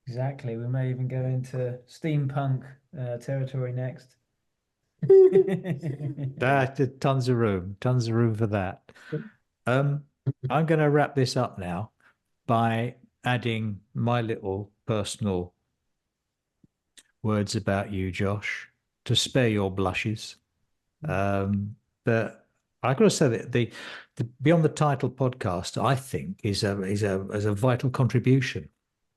Exactly. We may even go into steampunk territory next. Tons of room for that. I'm going to wrap this up now by adding my little personal words about you, Josh, to spare your blushes. But I've got to say that the Beyond the Title podcast, I think, is a vital contribution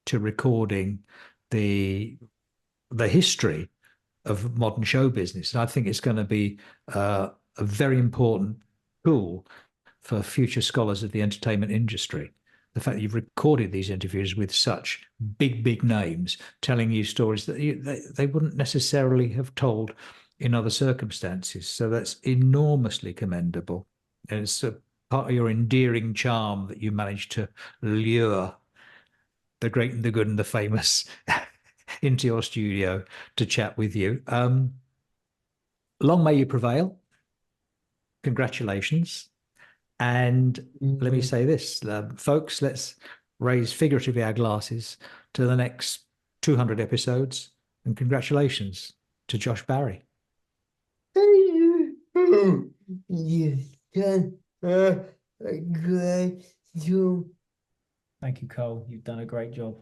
to recording the history of modern show business. And I think it's going to be a very important tool for future scholars of the entertainment industry. The fact that you've recorded these interviews with such big names telling you stories that they wouldn't necessarily have told in other circumstances. So that's enormously commendable. And it's a part of your endearing charm that you managed to lure the great and the good and the famous into your studio to chat with you. Long may you prevail. Congratulations. And let me say this, folks, let's raise figuratively our glasses to the next 200 episodes. And congratulations to Josh Barry. Yes, glad you. Thank you, Cole. You've done a great job.